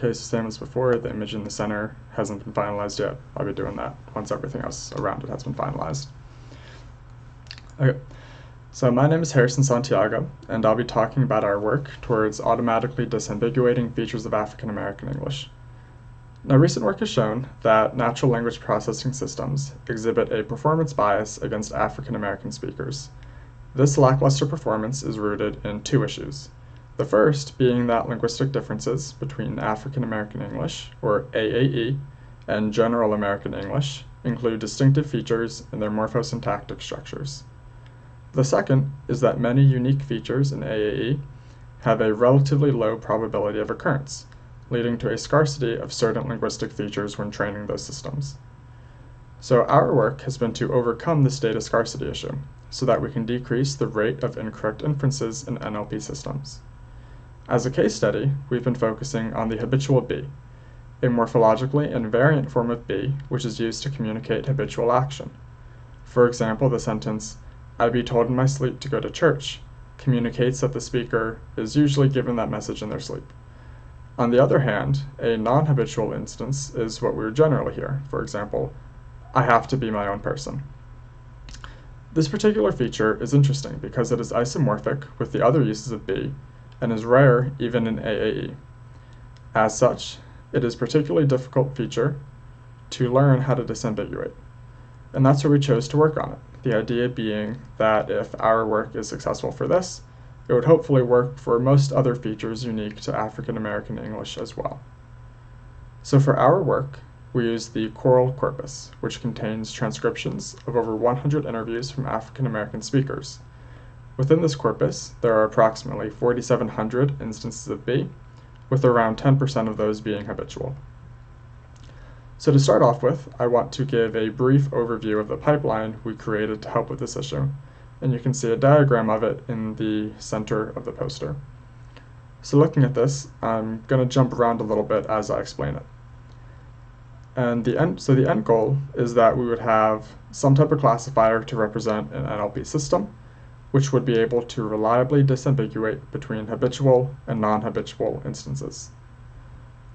case same as before, the image in the center hasn't been finalized yet. I'll be doing that once everything else around it has been finalized. Okay, so my name is Harrison Santiago, and I'll be talking about our work towards automatically disambiguating features of African American English. Now, recent work has shown that natural language processing systems exhibit a performance bias against African American speakers. This lackluster performance is rooted in two issues. The first being that linguistic differences between African American English, or AAE, and General American English include distinctive features in their morpho-syntactic structures. The second is that many unique features in AAE have a relatively low probability of occurrence, leading to a scarcity of certain linguistic features when training those systems. So our work has been to overcome this data scarcity issue so that we can decrease the rate of incorrect inferences in NLP systems. As a case study, we've been focusing on the habitual be, a morphologically invariant form of be which is used to communicate habitual action. For example, the sentence, "I be told in my sleep to go to church," communicates that the speaker is usually given that message in their sleep. On the other hand, a non-habitual instance is what we would generally hear. For example, "I have to be my own person." This particular feature is interesting because it is isomorphic with the other uses of be and is rare even in AAE. As such, it is a particularly difficult feature to learn how to disambiguate. And that's where we chose to work on it. The idea being that if our work is successful for this, it would hopefully work for most other features unique to African American English as well. So for our work, we used the Coral corpus, which contains transcriptions of over 100 interviews from African American speakers. Within this corpus, there are approximately 4,700 instances of be, with around 10% of those being habitual. So to start off with, I want to give a brief overview of the pipeline we created to help with this issue, and you can see a diagram of it in the center of the poster. So looking at this, I'm going to jump around a little bit as I explain it. And the end goal is that we would have some type of classifier to represent an NLP system, which would be able to reliably disambiguate between habitual and non-habitual instances.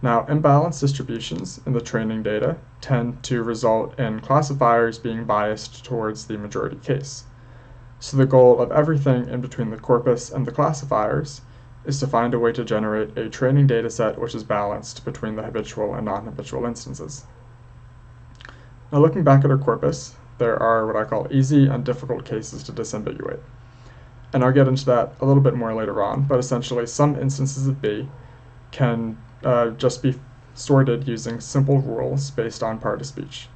Now, imbalanced distributions in the training data tend to result in classifiers being biased towards the majority case. So the goal of everything in between the corpus and the classifiers is to find a way to generate a training data set which is balanced between the habitual and non-habitual instances. Now, looking back at our corpus, there are what I call easy and difficult cases to disambiguate. And I'll get into that a little bit more later on, but essentially some instances of be can just be sorted using simple rules based on part of speech.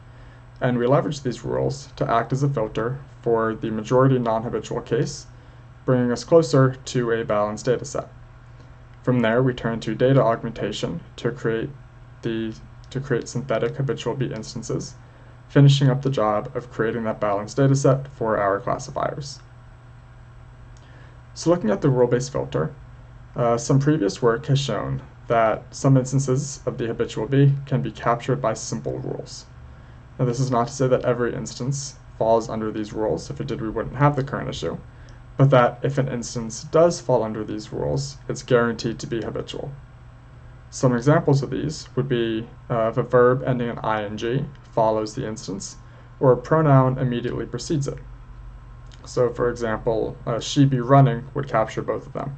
And we leverage these rules to act as a filter for the majority non-habitual case, bringing us closer to a balanced data set. From there, we turn to data augmentation to create synthetic habitual be instances, finishing up the job of creating that balanced data set for our classifiers. So looking at the rule-based filter, some previous work has shown that some instances of the habitual be can be captured by simple rules. Now, this is not to say that every instance falls under these rules. If it did, we wouldn't have the current issue. But that if an instance does fall under these rules, it's guaranteed to be habitual. Some examples of these would be if a verb ending in ing follows the instance, or a pronoun immediately precedes it. So for example, she be running would capture both of them.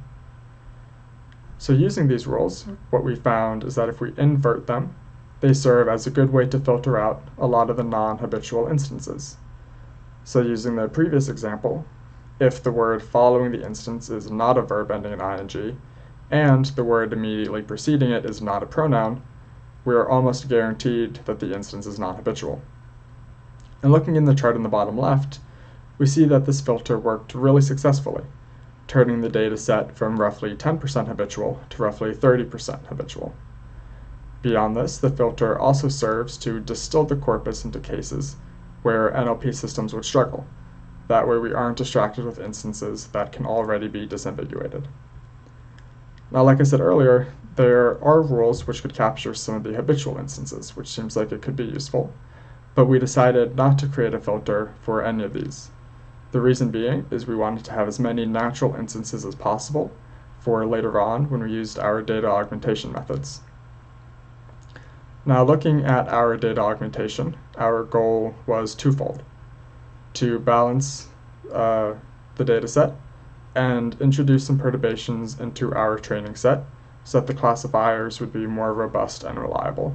So using these rules, what we found is that if we invert them, they serve as a good way to filter out a lot of the non-habitual instances. So using the previous example, if the word following the instance is not a verb ending in ing, and the word immediately preceding it is not a pronoun, we are almost guaranteed that the instance is not habitual. And looking in the chart in the bottom left, we see that this filter worked really successfully, turning the data set from roughly 10% habitual to roughly 30% habitual. Beyond this, the filter also serves to distill the corpus into cases where NLP systems would struggle. That way we aren't distracted with instances that can already be disambiguated. Now, like I said earlier, there are rules which could capture some of the habitual instances, which seems like it could be useful, but we decided not to create a filter for any of these. The reason being is we wanted to have as many natural instances as possible for later on when we used our data augmentation methods. Now, looking at our data augmentation, our goal was twofold: to balance the data set and introduce some perturbations into our training set so that the classifiers would be more robust and reliable.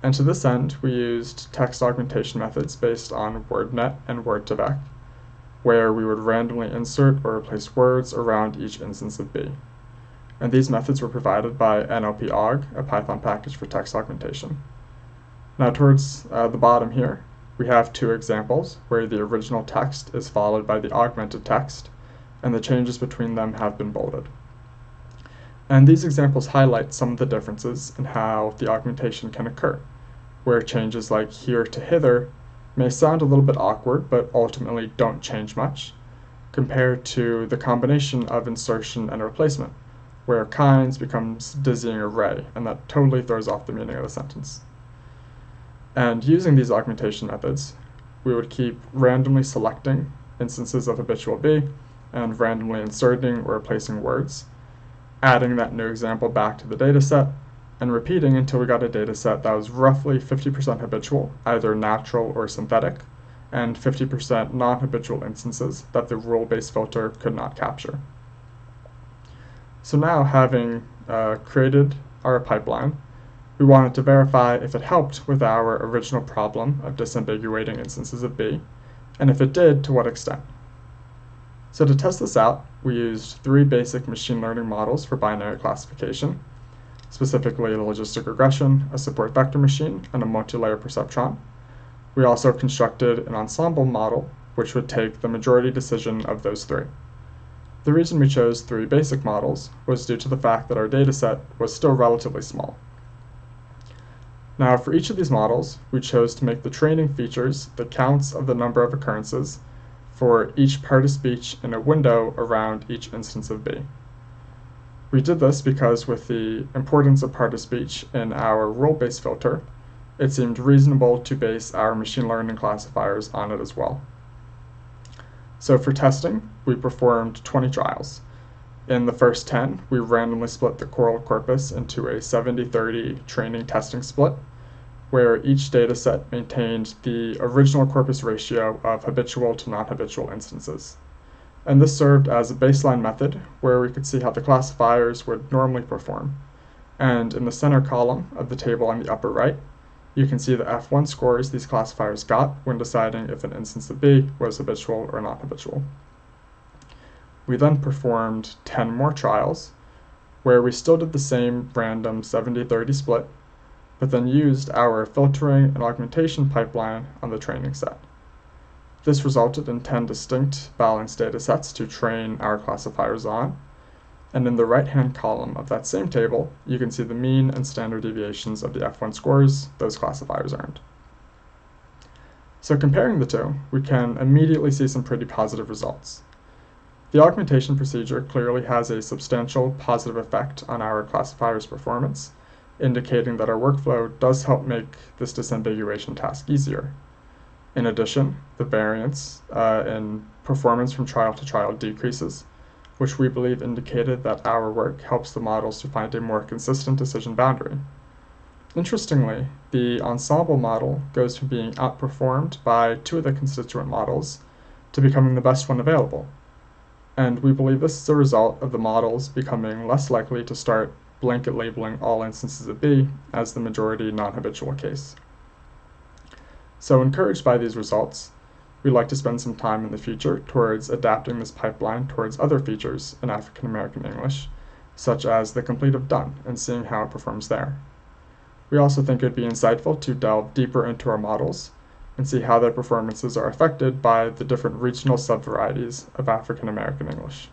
And to this end, we used text augmentation methods based on WordNet and Word2Vec, where we would randomly insert or replace words around each instance of B. And these methods were provided by NLP-Aug, a Python package for text augmentation. Now towards the bottom here, we have two examples where the original text is followed by the augmented text, and the changes between them have been bolded. And these examples highlight some of the differences in how the augmentation can occur, where changes like here to hither may sound a little bit awkward, but ultimately don't change much, compared to the combination of insertion and replacement, where kinds becomes dizzying array, and that totally throws off the meaning of the sentence. And using these augmentation methods, we would keep randomly selecting instances of habitual B and randomly inserting or replacing words, adding that new example back to the dataset, and repeating until we got a dataset that was roughly 50% habitual, either natural or synthetic, and 50% non-habitual instances that the rule-based filter could not capture. So now, having created our pipeline, we wanted to verify if it helped with our original problem of disambiguating instances of B, and if it did, to what extent. So to test this out, we used three basic machine learning models for binary classification, specifically a logistic regression, a support vector machine, and a multi-layer perceptron. We also constructed an ensemble model, which would take the majority decision of those three. The reason we chose three basic models was due to the fact that our dataset was still relatively small. Now, for each of these models, we chose to make the training features the counts of the number of occurrences for each part of speech in a window around each instance of B. We did this because with the importance of part of speech in our rule-based filter, it seemed reasonable to base our machine learning classifiers on it as well. So for testing, we performed 20 trials. In the first 10, we randomly split the choral corpus into a 70-30 training testing split, where each dataset maintained the original corpus ratio of habitual to non-habitual instances. And this served as a baseline method where we could see how the classifiers would normally perform. And in the center column of the table on the upper right, you can see the F1 scores these classifiers got when deciding if an instance of B was habitual or non-habitual. We then performed 10 more trials, where we still did the same random 70-30 split, but then used our filtering and augmentation pipeline on the training set. This resulted in 10 distinct balanced datasets to train our classifiers on, and in the right-hand column of that same table, you can see the mean and standard deviations of the F1 scores those classifiers earned. So comparing the two, we can immediately see some pretty positive results. The augmentation procedure clearly has a substantial positive effect on our classifier's performance, indicating that our workflow does help make this disambiguation task easier. In addition, the variance in performance from trial to trial decreases, which we believe indicated that our work helps the models to find a more consistent decision boundary. Interestingly, the ensemble model goes from being outperformed by two of the constituent models to becoming the best one available. And we believe this is a result of the models becoming less likely to start blanket labeling all instances of B as the majority non-habitual case. So encouraged by these results, we'd like to spend some time in the future towards adapting this pipeline towards other features in African American English, such as the completive done, and seeing how it performs there. We also think it would be insightful to delve deeper into our models and see how their performances are affected by the different regional subvarieties of African American English.